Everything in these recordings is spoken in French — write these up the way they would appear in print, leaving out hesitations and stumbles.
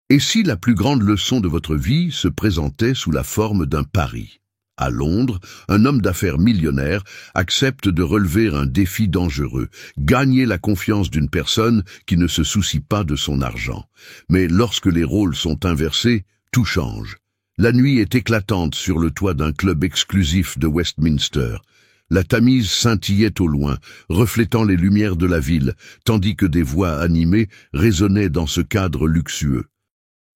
Et si la plus grande leçon de votre vie se présentait sous la forme d'un pari? À Londres, un homme d'affaires millionnaire accepte de relever un défi dangereux, gagner la confiance d'une personne qui ne se soucie pas de son argent. Mais lorsque les rôles sont inversés, tout change. La nuit est éclatante sur le toit d'un club exclusif de Westminster. La Tamise scintillait au loin, reflétant les lumières de la ville, tandis que des voix animées résonnaient dans ce cadre luxueux.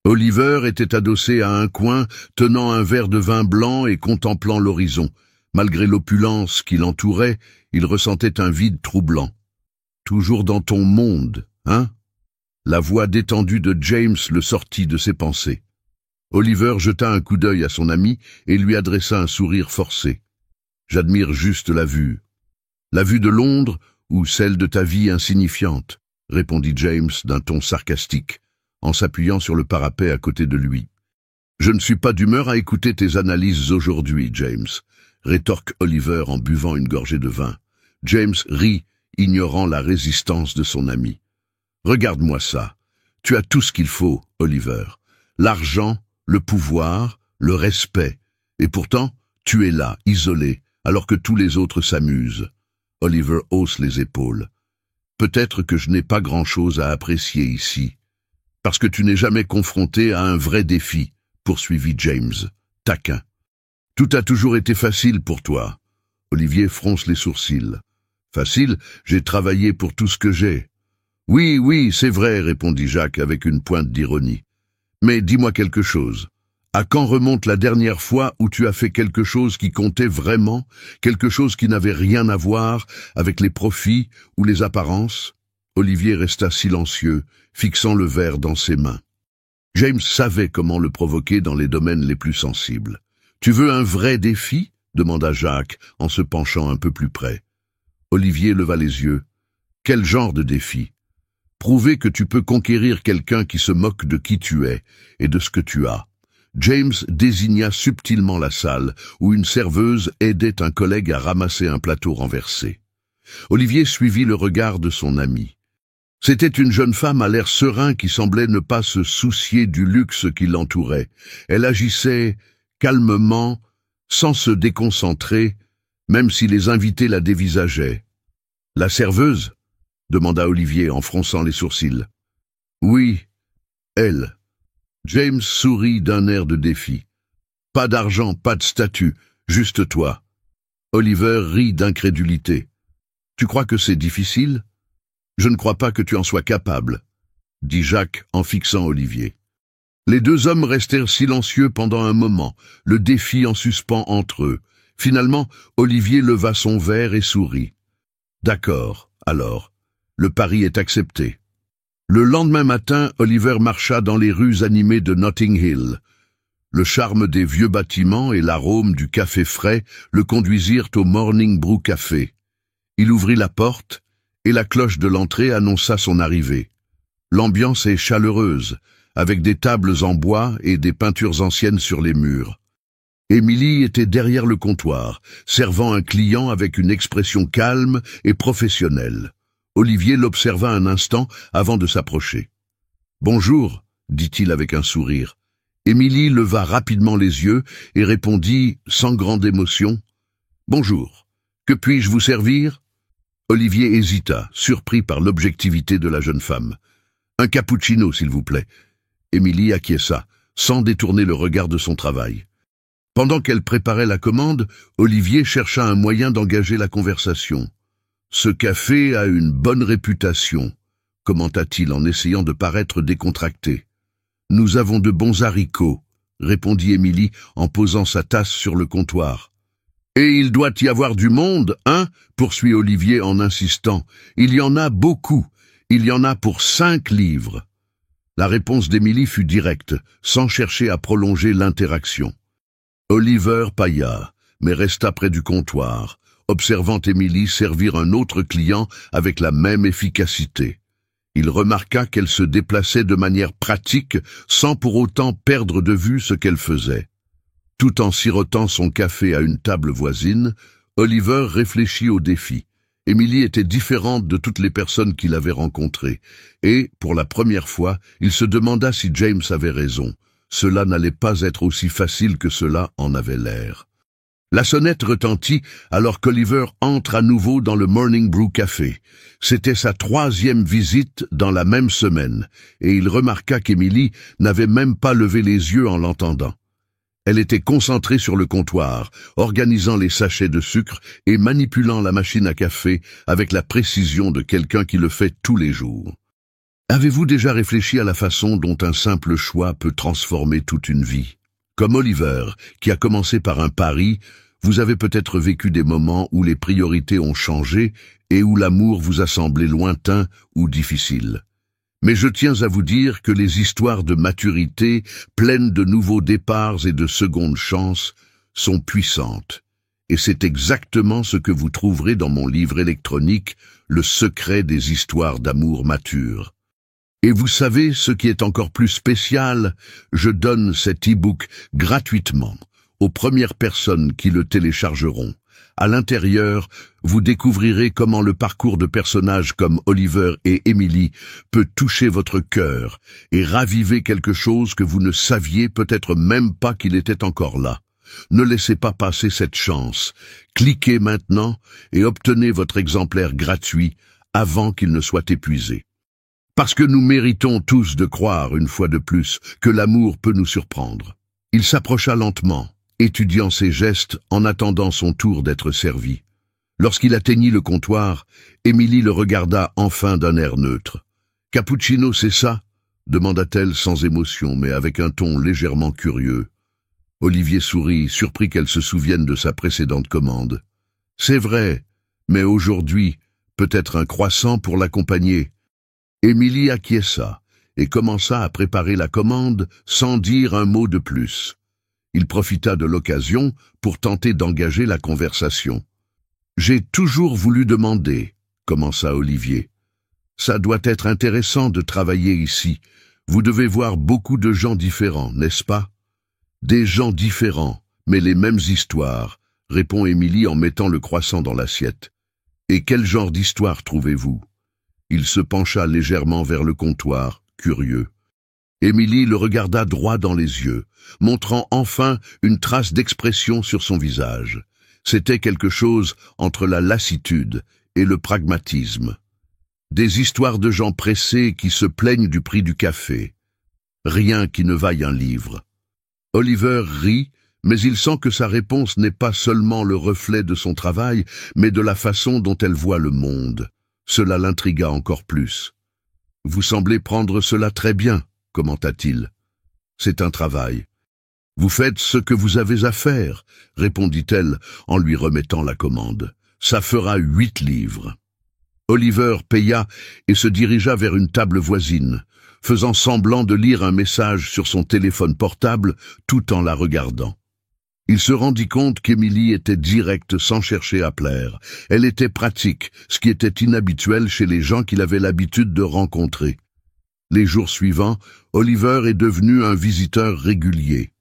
Oliver était adossé à un coin, tenant un verre de vin blanc et contemplant l'horizon. Malgré l'opulence qui l'entourait, il ressentait un vide troublant. « Toujours dans ton monde, hein ?» La voix détendue de James le sortit de ses pensées. Oliver jeta un coup d'œil à son ami et lui adressa un sourire forcé. « J'admire juste la vue. La vue de Londres ou celle de ta vie insignifiante ?» répondit James d'un ton sarcastique, en s'appuyant sur le parapet à côté de lui. « Je ne suis pas d'humeur à écouter tes analyses aujourd'hui, James, » rétorque Oliver en buvant une gorgée de vin. James rit, ignorant la résistance de son ami. « Regarde-moi ça. Tu as tout ce qu'il faut, Oliver. L'argent, le pouvoir, le respect. Et pourtant, tu es là, isolé, alors que tous les autres s'amusent. » Oliver hausse les épaules. « Peut-être que je n'ai pas grand-chose à apprécier ici. » « Parce que tu n'es jamais confronté à un vrai défi, » poursuivit James, taquin. « Tout a toujours été facile pour toi. » Olivier fronce les sourcils. « Facile, j'ai travaillé pour tout ce que j'ai. »« Oui, oui, c'est vrai, » répondit Jacques avec une pointe d'ironie. « Mais dis-moi quelque chose. À quand remonte la dernière fois où tu as fait quelque chose qui comptait vraiment, quelque chose qui n'avait rien à voir avec les profits ou les apparences ?» Olivier resta silencieux, fixant le verre dans ses mains. James savait comment le provoquer dans les domaines les plus sensibles. « Tu veux un vrai défi ?» demanda Jacques, en se penchant un peu plus près. Olivier leva les yeux. « Quel genre de défi ? Prouver que tu peux conquérir quelqu'un qui se moque de qui tu es et de ce que tu as. » James désigna subtilement la salle, où une serveuse aidait un collègue à ramasser un plateau renversé. Olivier suivit le regard de son ami. C'était une jeune femme à l'air serein qui semblait ne pas se soucier du luxe qui l'entourait. Elle agissait calmement, sans se déconcentrer, même si les invités la dévisageaient. « La serveuse ?» demanda Olivier en fronçant les sourcils. « Oui, elle. » James sourit d'un air de défi. « Pas d'argent, pas de statut, juste toi. » Oliver rit d'incrédulité. « Tu crois que c'est difficile ? Je ne crois pas que tu en sois capable, » dit Jacques en fixant Olivier. Les deux hommes restèrent silencieux pendant un moment, le défi en suspens entre eux. Finalement, Olivier leva son verre et sourit. « D'accord, alors, le pari est accepté. » Le lendemain matin, Oliver marcha dans les rues animées de Notting Hill. Le charme des vieux bâtiments et l'arôme du café frais le conduisirent au Morning Brew Café. Il ouvrit la porte, et la cloche de l'entrée annonça son arrivée. L'ambiance est chaleureuse, avec des tables en bois et des peintures anciennes sur les murs. Émilie était derrière le comptoir, servant un client avec une expression calme et professionnelle. Olivier l'observa un instant avant de s'approcher. « Bonjour », dit-il avec un sourire. Émilie leva rapidement les yeux et répondit sans grande émotion. « Bonjour, que puis-je vous servir ?» Olivier hésita, surpris par l'objectivité de la jeune femme. « Un cappuccino, s'il vous plaît. » Émilie acquiesça, sans détourner le regard de son travail. Pendant qu'elle préparait la commande, Olivier chercha un moyen d'engager la conversation. « Ce café a une bonne réputation », commenta-t-il en essayant de paraître décontracté. « Nous avons de bons haricots », répondit Émilie en posant sa tasse sur le comptoir. « Et il doit y avoir du monde, hein ?» poursuit Olivier en insistant. « Il y en a beaucoup. Il y en a pour 5 livres. » La réponse d'Émilie fut directe, sans chercher à prolonger l'interaction. Oliver pâilla, mais resta près du comptoir, observant Émilie servir un autre client avec la même efficacité. Il remarqua qu'elle se déplaçait de manière pratique, sans pour autant perdre de vue ce qu'elle faisait. Tout en sirotant son café à une table voisine, Oliver réfléchit au défi. Émilie était différente de toutes les personnes qu'il avait rencontrées, et, pour la première fois, il se demanda si James avait raison. Cela n'allait pas être aussi facile que cela en avait l'air. La sonnette retentit alors qu'Oliver entre à nouveau dans le Morning Brew Café. C'était sa 3e visite dans la même semaine, et il remarqua qu'Émilie n'avait même pas levé les yeux en l'entendant. Elle était concentrée sur le comptoir, organisant les sachets de sucre et manipulant la machine à café avec la précision de quelqu'un qui le fait tous les jours. Avez-vous déjà réfléchi à la façon dont un simple choix peut transformer toute une vie? Comme Oliver, qui a commencé par un pari, vous avez peut-être vécu des moments où les priorités ont changé et où l'amour vous a semblé lointain ou difficile. Mais je tiens à vous dire que les histoires de maturité, pleines de nouveaux départs et de secondes chances, sont puissantes. Et c'est exactement ce que vous trouverez dans mon livre électronique « Le secret des histoires d'amour matures ». Et vous savez ce qui est encore plus spécial? Je donne cet e-book gratuitement aux premières personnes qui le téléchargeront. À l'intérieur, vous découvrirez comment le parcours de personnages comme Oliver et Emily peut toucher votre cœur et raviver quelque chose que vous ne saviez peut-être même pas qu'il était encore là. Ne laissez pas passer cette chance. Cliquez maintenant et obtenez votre exemplaire gratuit avant qu'il ne soit épuisé. Parce que nous méritons tous de croire, une fois de plus, que l'amour peut nous surprendre. Il s'approcha lentement, étudiant ses gestes en attendant son tour d'être servi. Lorsqu'il atteignit le comptoir, Émilie le regarda enfin d'un air neutre. « Cappuccino, c'est ça ?» demanda-t-elle sans émotion, mais avec un ton légèrement curieux. Olivier sourit, surpris qu'elle se souvienne de sa précédente commande. « C'est vrai, mais aujourd'hui, peut-être un croissant pour l'accompagner. » Émilie acquiesça et commença à préparer la commande sans dire un mot de plus. Il profita de l'occasion pour tenter d'engager la conversation. « J'ai toujours voulu demander, » commença Olivier. « Ça doit être intéressant de travailler ici. Vous devez voir beaucoup de gens différents, n'est-ce pas? » « Des gens différents, mais les mêmes histoires, » répond Émilie en mettant le croissant dans l'assiette. « Et quel genre d'histoire trouvez-vous » Il se pencha légèrement vers le comptoir, curieux. Émilie le regarda droit dans les yeux, montrant enfin une trace d'expression sur son visage. C'était quelque chose entre la lassitude et le pragmatisme. Des histoires de gens pressés qui se plaignent du prix du café. Rien qui ne vaille un livre. Oliver rit, mais il sent que sa réponse n'est pas seulement le reflet de son travail, mais de la façon dont elle voit le monde. Cela l'intrigua encore plus. « Vous semblez prendre cela très bien, » commenta-t-il. « C'est un travail. »« Vous faites ce que vous avez à faire, » répondit-elle en lui remettant la commande. « Ça fera 8 livres. » Oliver paya et se dirigea vers une table voisine, faisant semblant de lire un message sur son téléphone portable tout en la regardant. Il se rendit compte qu'Émilie était directe sans chercher à plaire. Elle était pratique, ce qui était inhabituel chez les gens qu'il avait l'habitude de rencontrer. Les jours suivants, Oliver est devenu un visiteur régulier.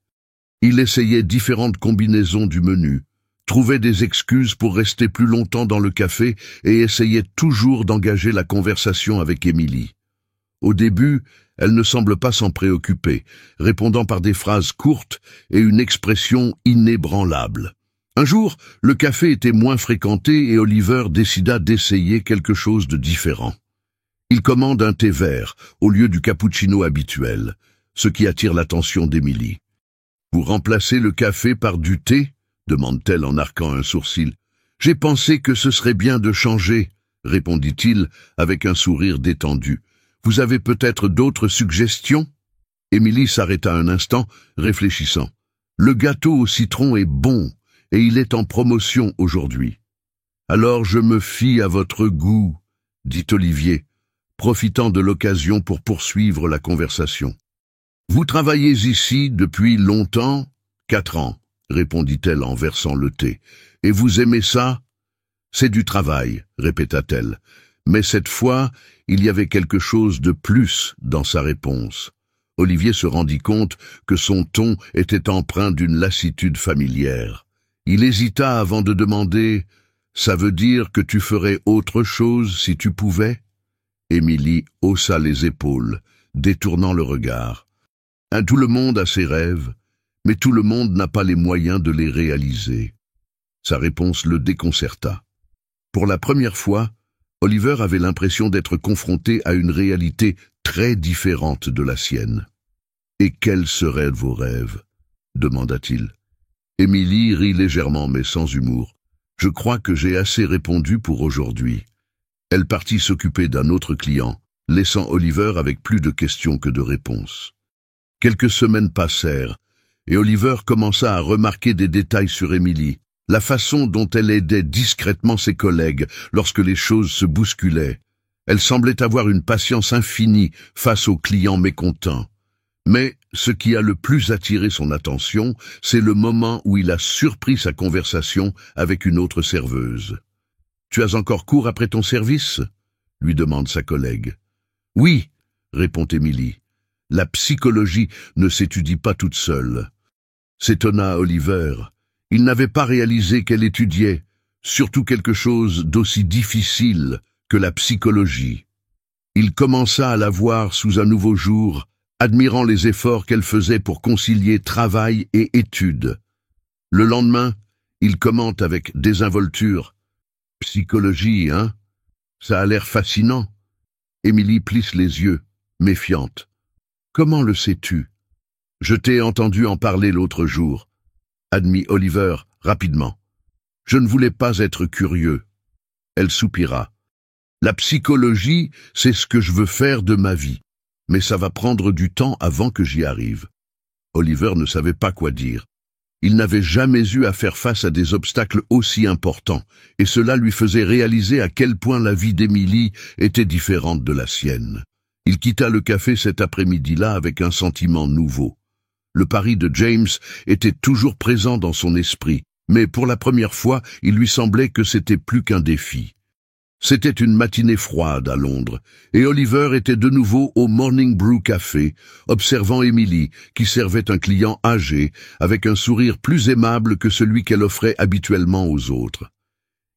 Il essayait différentes combinaisons du menu, trouvait des excuses pour rester plus longtemps dans le café et essayait toujours d'engager la conversation avec Émilie. Au début, elle ne semble pas s'en préoccuper, répondant par des phrases courtes et une expression inébranlable. Un jour, le café était moins fréquenté et Oliver décida d'essayer quelque chose de différent. Il commande un thé vert au lieu du cappuccino habituel, ce qui attire l'attention d'Émilie. « Vous remplacez le café par du thé ?» demande-t-elle en arquant un sourcil. « J'ai pensé que ce serait bien de changer, » répondit-il avec un sourire détendu. « Vous avez peut-être d'autres suggestions ?» Émilie s'arrêta un instant, réfléchissant. « Le gâteau au citron est bon, et il est en promotion aujourd'hui. »« Alors je me fie à votre goût, » dit Olivier, profitant de l'occasion pour poursuivre la conversation. « Vous travaillez ici depuis longtemps ? » « 4 ans, » répondit-elle en versant le thé. « Et vous aimez ça ?»« C'est du travail, » répéta-t-elle. Mais cette fois, il y avait quelque chose de plus dans sa réponse. Olivier se rendit compte que son ton était empreint d'une lassitude familière. Il hésita avant de demander « Ça veut dire que tu ferais autre chose si tu pouvais? Émilie haussa les épaules, détournant le regard. Tout le monde a ses rêves, mais tout le monde n'a pas les moyens de les réaliser. Sa réponse le déconcerta. Pour la première fois, Oliver avait l'impression d'être confronté à une réalité très différente de la sienne. « Et quels seraient vos rêves ?» demanda-t-il. Émilie rit légèrement mais sans humour. « Je crois que j'ai assez répondu pour aujourd'hui. » Elle partit s'occuper d'un autre client, laissant Oliver avec plus de questions que de réponses. Quelques semaines passèrent, et Oliver commença à remarquer des détails sur Émilie, la façon dont elle aidait discrètement ses collègues lorsque les choses se bousculaient. Elle semblait avoir une patience infinie face aux clients mécontents. Mais ce qui a le plus attiré son attention, c'est le moment où il a surpris sa conversation avec une autre serveuse. « Tu as encore cours après ton service ?» lui demande sa collègue. « Oui, » répond Émilie. « La psychologie ne s'étudie pas toute seule. » S'étonna Oliver. Il n'avait pas réalisé qu'elle étudiait, surtout quelque chose d'aussi difficile que la psychologie. Il commença à la voir sous un nouveau jour, admirant les efforts qu'elle faisait pour concilier travail et études. Le lendemain, il commente avec désinvolture. « Psychologie, hein? Ça a l'air fascinant. » Émilie plisse les yeux, méfiante. « Comment le sais-tu? Je t'ai entendu en parler l'autre jour. » Admit Oliver rapidement. « Je ne voulais pas être curieux. » Elle soupira. « La psychologie, c'est ce que je veux faire de ma vie. Mais ça va prendre du temps avant que j'y arrive. » Oliver ne savait pas quoi dire. Il n'avait jamais eu à faire face à des obstacles aussi importants, et cela lui faisait réaliser à quel point la vie d'Émilie était différente de la sienne. Il quitta le café cet après-midi-là avec un sentiment nouveau. Le pari de James était toujours présent dans son esprit, mais pour la première fois, il lui semblait que c'était plus qu'un défi. C'était une matinée froide à Londres, et Oliver était de nouveau au Morning Brew Café, observant Émilie, qui servait un client âgé, avec un sourire plus aimable que celui qu'elle offrait habituellement aux autres.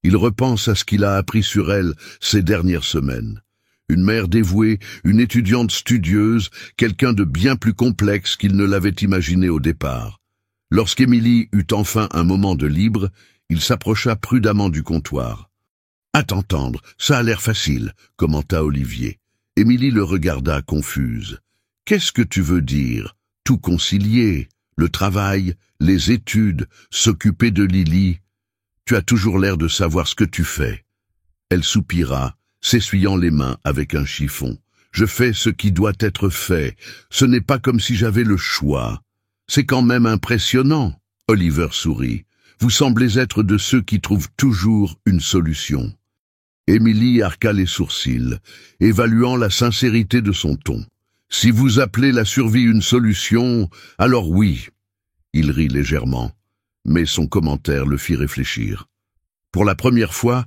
Il repense à ce qu'il a appris sur elle ces dernières semaines. Une mère dévouée, une étudiante studieuse, quelqu'un de bien plus complexe qu'il ne l'avait imaginé au départ. Lorsqu'Émilie eut enfin un moment de libre, il s'approcha prudemment du comptoir. « À t'entendre, ça a l'air facile, » commenta Olivier. Émilie le regarda confuse. « Qu'est-ce que tu veux dire? Tout concilier, le travail, les études, s'occuper de Lily. Tu as toujours l'air de savoir ce que tu fais. » Elle soupira, s'essuyant les mains avec un chiffon. « Je fais ce qui doit être fait. Ce n'est pas comme si j'avais le choix. » « C'est quand même impressionnant. » Oliver sourit. « Vous semblez être de ceux qui trouvent toujours une solution. » Émilie arqua les sourcils, évaluant la sincérité de son ton. « Si vous appelez la survie une solution, alors oui. » Il rit légèrement, mais son commentaire le fit réfléchir. Pour la première fois,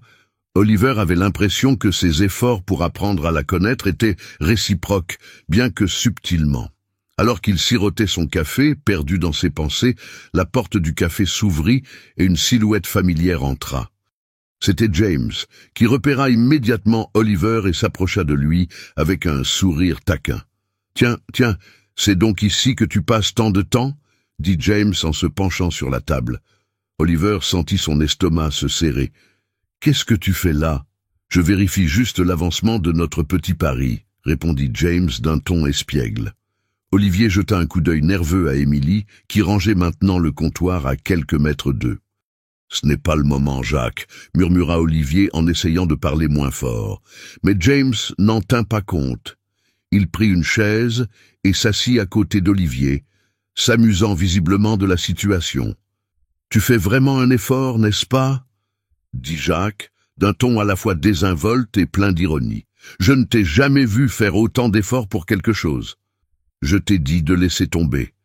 Oliver avait l'impression que ses efforts pour apprendre à la connaître étaient réciproques, bien que subtilement. Alors qu'il sirotait son café, perdu dans ses pensées, la porte du café s'ouvrit et une silhouette familière entra. C'était James, qui repéra immédiatement Oliver et s'approcha de lui avec un sourire taquin. « Tiens, c'est donc ici que tu passes tant de temps ?» dit James en se penchant sur la table. Oliver sentit son estomac se serrer. « Qu'est-ce que tu fais là ? Je vérifie juste l'avancement de notre petit pari, » répondit James d'un ton espiègle. Olivier jeta un coup d'œil nerveux à Émilie, qui rangeait maintenant le comptoir à quelques mètres d'eux. « Ce n'est pas le moment, Jacques, » murmura Olivier en essayant de parler moins fort. Mais James n'en tint pas compte. Il prit une chaise et s'assit à côté d'Olivier, s'amusant visiblement de la situation. « Tu fais vraiment un effort, n'est-ce pas ?» dit Jacques, d'un ton à la fois désinvolte et plein d'ironie. « Je ne t'ai jamais vu faire autant d'efforts pour quelque chose. » « Je t'ai dit de laisser tomber, »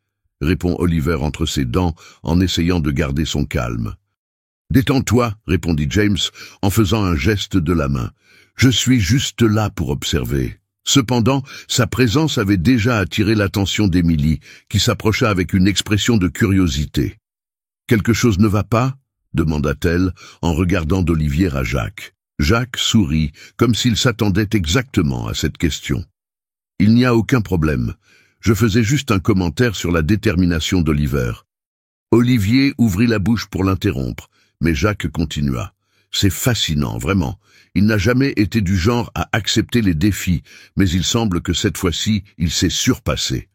répond Oliver entre ses dents en essayant de garder son calme. « Détends-toi, » répondit James en faisant un geste de la main. « Je suis juste là pour observer. » Cependant, sa présence avait déjà attiré l'attention d'Émilie, qui s'approcha avec une expression de curiosité. « Quelque chose ne va pas ?» demanda-t-elle en regardant d'Olivier à Jacques. Jacques sourit, comme s'il s'attendait exactement à cette question. « Il n'y a aucun problème. Je faisais juste un commentaire sur la détermination d'Oliver. » Olivier ouvrit la bouche pour l'interrompre, mais Jacques continua. « C'est fascinant, vraiment. Il n'a jamais été du genre à accepter les défis, mais il semble que cette fois-ci, il s'est surpassé. »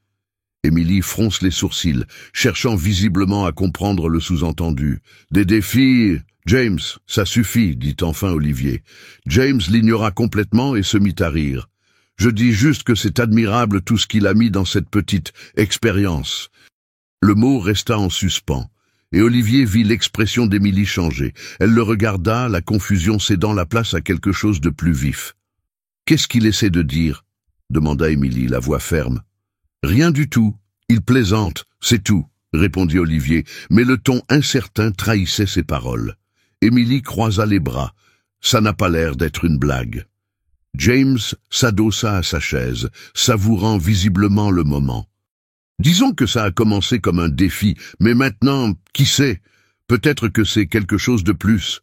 Émilie fronce les sourcils, cherchant visiblement à comprendre le sous-entendu. « Des défis, James, ça suffit, dit enfin Olivier. » James l'ignora complètement et se mit à rire. « Je dis juste que c'est admirable tout ce qu'il a mis dans cette petite expérience. » Le mot resta en suspens, et Olivier vit l'expression d'Émilie changer. Elle le regarda, la confusion cédant la place à quelque chose de plus vif. « Qu'est-ce qu'il essaie de dire ?» demanda Émilie, la voix ferme. « Rien du tout. Il plaisante, c'est tout, » répondit Olivier, mais le ton incertain trahissait ses paroles. Émilie croisa les bras. Ça n'a pas l'air d'être une blague. James s'adossa à sa chaise, savourant visiblement le moment. « Disons que ça a commencé comme un défi, mais maintenant, qui sait, peut-être que c'est quelque chose de plus. »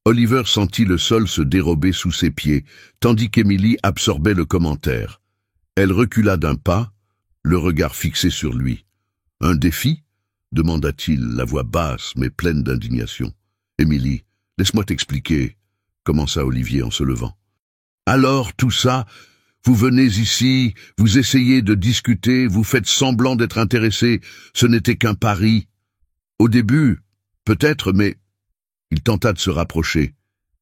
Oliver sentit le sol se dérober sous ses pieds, tandis qu'Émilie absorbait le commentaire. Elle recula d'un pas, le regard fixé sur lui. « Un défi ?» demanda-t-il, la voix basse mais pleine d'indignation. « Émilie, laisse-moi t'expliquer, » commença Olivier en se levant. « Alors, tout ça, vous venez ici, vous essayez de discuter, vous faites semblant d'être intéressé, ce n'était qu'un pari. Au début, peut-être, mais... » Il tenta de se rapprocher,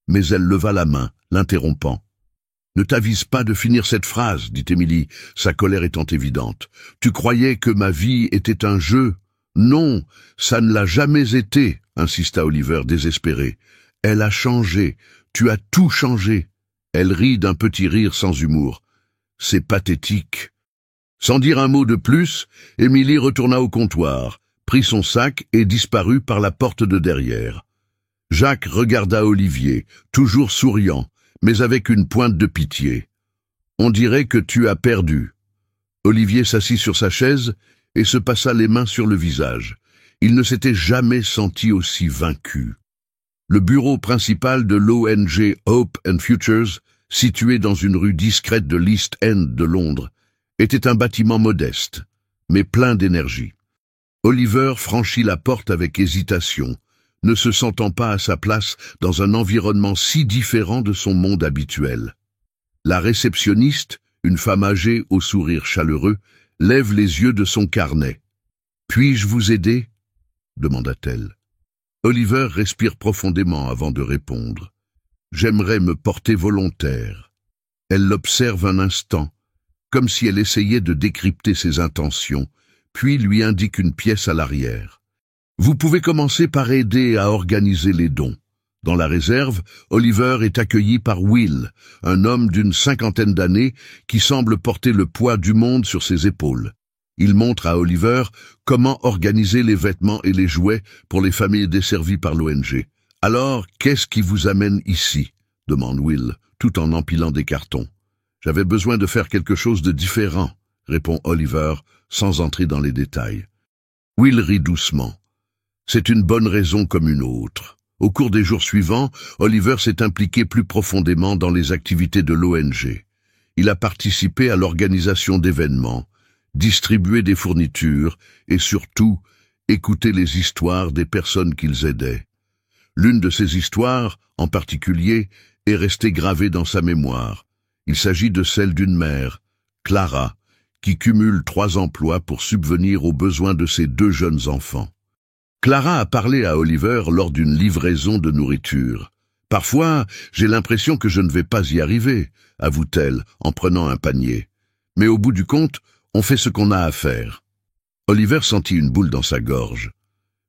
mais elle leva la main, l'interrompant. « Ne t'avise pas de finir cette phrase, dit Émilie, sa colère étant évidente. Tu croyais que ma vie était un jeu? Non, ça ne l'a jamais été, insista Oliver désespéré. Elle a changé, tu as tout changé. Elle rit d'un petit rire sans humour. C'est pathétique. Sans dire un mot de plus, Émilie retourna au comptoir, prit son sac et disparut par la porte de derrière. Jacques regarda Olivier, toujours souriant, mais avec une pointe de pitié. « On dirait que tu as perdu. » Olivier s'assit sur sa chaise et se passa les mains sur le visage. Il ne s'était jamais senti aussi vaincu. Le bureau principal de l'ONG Hope and Futures, situé dans une rue discrète de l'East End de Londres, était un bâtiment modeste, mais plein d'énergie. Oliver franchit la porte avec hésitation, ne se sentant pas à sa place dans un environnement si différent de son monde habituel. La réceptionniste, une femme âgée au sourire chaleureux, lève les yeux de son carnet. « Puis-je vous aider ?» demanda-t-elle. Oliver respire profondément avant de répondre. « J'aimerais me porter volontaire. » Elle l'observe un instant, comme si elle essayait de décrypter ses intentions, puis lui indique une pièce à l'arrière. Vous pouvez commencer par aider à organiser les dons. Dans la réserve, Oliver est accueilli par Will, un homme d'une 50aine d'années qui semble porter le poids du monde sur ses épaules. Il montre à Oliver comment organiser les vêtements et les jouets pour les familles desservies par l'ONG. « Alors, qu'est-ce qui vous amène ici ?» demande Will, tout en empilant des cartons. « J'avais besoin de faire quelque chose de différent, » répond Oliver, sans entrer dans les détails. Will rit doucement. C'est une bonne raison comme une autre. Au cours des jours suivants, Oliver s'est impliqué plus profondément dans les activités de l'ONG. Il a participé à l'organisation d'événements, distribué des fournitures et surtout écouté les histoires des personnes qu'ils aidaient. L'une de ces histoires, en particulier, est restée gravée dans sa mémoire. Il s'agit de celle d'une mère, Clara, qui cumule 3 emplois pour subvenir aux besoins de ses 2 jeunes enfants. Clara a parlé à Oliver lors d'une livraison de nourriture. « Parfois, j'ai l'impression que je ne vais pas y arriver, » avoue-t-elle en prenant un panier. « Mais au bout du compte, on fait ce qu'on a à faire. » Oliver sentit une boule dans sa gorge.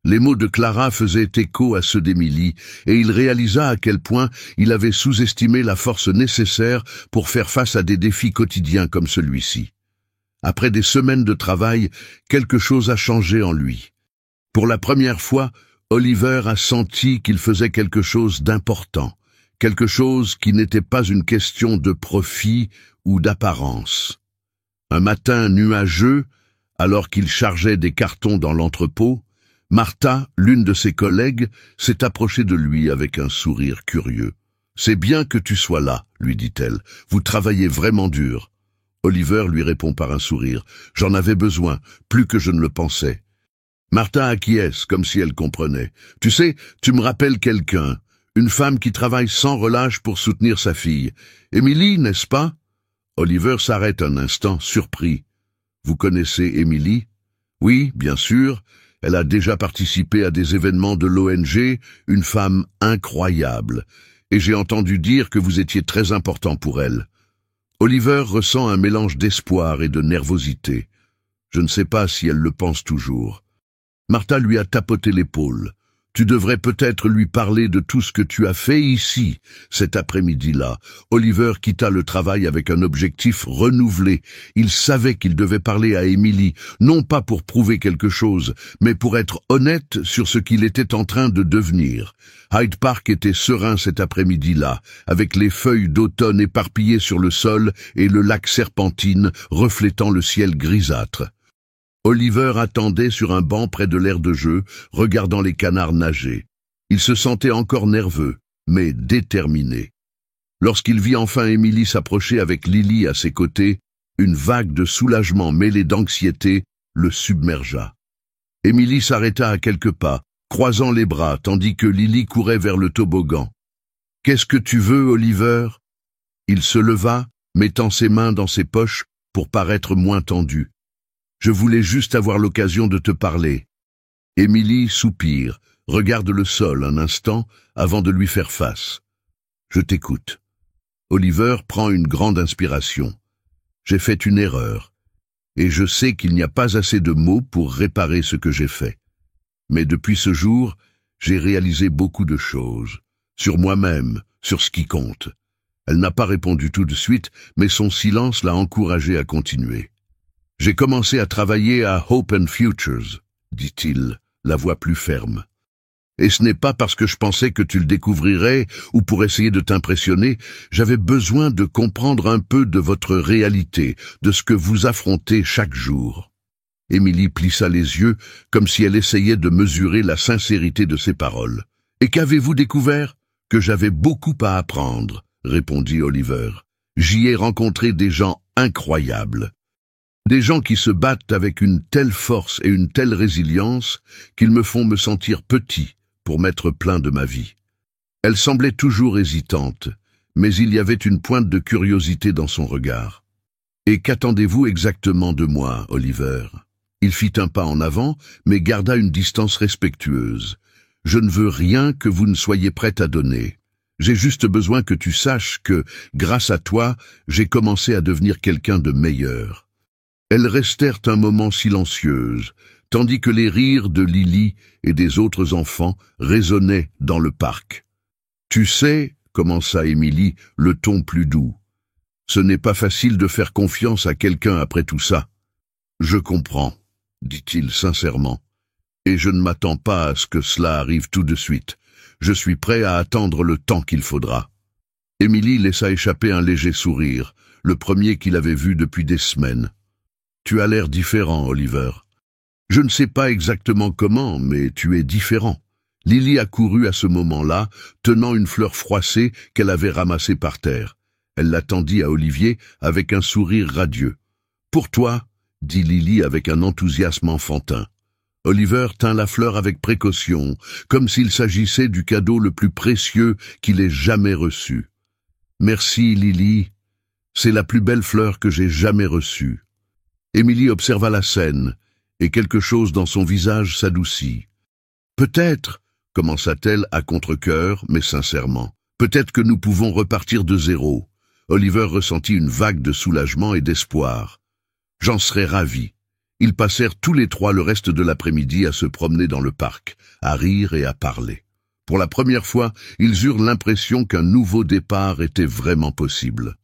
Les mots de Clara faisaient écho à ceux d'Émilie, et il réalisa à quel point il avait sous-estimé la force nécessaire pour faire face à des défis quotidiens comme celui-ci. Après des semaines de travail, quelque chose a changé en lui. Pour la première fois, Oliver a senti qu'il faisait quelque chose d'important, quelque chose qui n'était pas une question de profit ou d'apparence. Un matin nuageux, alors qu'il chargeait des cartons dans l'entrepôt, Martha, l'une de ses collègues, s'est approchée de lui avec un sourire curieux. « C'est bien que tu sois là, lui dit-elle. Vous travaillez vraiment dur. » Oliver lui répond par un sourire. « J'en avais besoin, plus que je ne le pensais. » Martha acquiesce, comme si elle comprenait. « Tu sais, tu me rappelles quelqu'un, une femme qui travaille sans relâche pour soutenir sa fille. Émilie, n'est-ce pas ?» Oliver s'arrête un instant, surpris. « Vous connaissez Émilie ?»« Oui, bien sûr. Elle a déjà participé à des événements de l'ONG, une femme incroyable. Et j'ai entendu dire que vous étiez très important pour elle. » Oliver ressent un mélange d'espoir et de nervosité. Je ne sais pas si elle le pense toujours. Martha lui a tapoté l'épaule. « Tu devrais peut-être lui parler de tout ce que tu as fait ici, cet après-midi-là. » Oliver quitta le travail avec un objectif renouvelé. Il savait qu'il devait parler à Émilie, non pas pour prouver quelque chose, mais pour être honnête sur ce qu'il était en train de devenir. Hyde Park était serein cet après-midi-là, avec les feuilles d'automne éparpillées sur le sol et le lac Serpentine reflétant le ciel grisâtre. Oliver attendait sur un banc près de l'aire de jeu, regardant les canards nager. Il se sentait encore nerveux, mais déterminé. Lorsqu'il vit enfin Émilie s'approcher avec Lily à ses côtés, une vague de soulagement mêlée d'anxiété le submergea. Émilie s'arrêta à quelques pas, croisant les bras, tandis que Lily courait vers le toboggan. « Qu'est-ce que tu veux, Oliver ?» Il se leva, mettant ses mains dans ses poches pour paraître moins tendu. « Je voulais juste avoir l'occasion de te parler. » Émilie soupire, regarde le sol un instant avant de lui faire face. « Je t'écoute. » Oliver prend une grande inspiration. « J'ai fait une erreur, et je sais qu'il n'y a pas assez de mots pour réparer ce que j'ai fait. Mais depuis ce jour, j'ai réalisé beaucoup de choses, sur moi-même, sur ce qui compte. » Elle n'a pas répondu tout de suite, mais son silence l'a encouragée à continuer. « J'ai commencé à travailler à Hope and Futures, » dit-il, la voix plus ferme. « Et ce n'est pas parce que je pensais que tu le découvrirais ou pour essayer de t'impressionner. J'avais besoin de comprendre un peu de votre réalité, de ce que vous affrontez chaque jour. » Émilie plissa les yeux comme si elle essayait de mesurer la sincérité de ses paroles. « Et qu'avez-vous découvert ? » « Que j'avais beaucoup à apprendre, » répondit Oliver. « J'y ai rencontré des gens incroyables. Des gens qui se battent avec une telle force et une telle résilience qu'ils me font me sentir petit pour m'être plein de ma vie. » Elle semblait toujours hésitante, mais il y avait une pointe de curiosité dans son regard. « Et qu'attendez-vous exactement de moi, Oliver ?» Il fit un pas en avant, mais garda une distance respectueuse. « Je ne veux rien que vous ne soyez prête à donner. J'ai juste besoin que tu saches que, grâce à toi, j'ai commencé à devenir quelqu'un de meilleur. » Elles restèrent un moment silencieuses, tandis que les rires de Lily et des autres enfants résonnaient dans le parc. « Tu sais, » commença Émilie, le ton plus doux, « ce n'est pas facile de faire confiance à quelqu'un après tout ça. »« Je comprends, » dit-il sincèrement, « et je ne m'attends pas à ce que cela arrive tout de suite. Je suis prêt à attendre le temps qu'il faudra. » Émilie laissa échapper un léger sourire, le premier qu'il avait vu depuis des semaines. « Tu as l'air différent, Oliver. » « Je ne sais pas exactement comment, mais tu es différent. » Lily accourut à ce moment-là, tenant une fleur froissée qu'elle avait ramassée par terre. Elle la tendit à Olivier avec un sourire radieux. « Pour toi, » dit Lily avec un enthousiasme enfantin. Oliver tint la fleur avec précaution, comme s'il s'agissait du cadeau le plus précieux qu'il ait jamais reçu. « Merci, Lily. C'est la plus belle fleur que j'ai jamais reçue. » Émilie observa la scène, et quelque chose dans son visage s'adoucit. « Peut-être, » commença-t-elle à contre-cœur, mais sincèrement, « peut-être que nous pouvons repartir de zéro. » Oliver ressentit une vague de soulagement et d'espoir. « J'en serais ravi. » Ils passèrent tous les trois le reste de l'après-midi à se promener dans le parc, à rire et à parler. Pour la première fois, ils eurent l'impression qu'un nouveau départ était vraiment possible.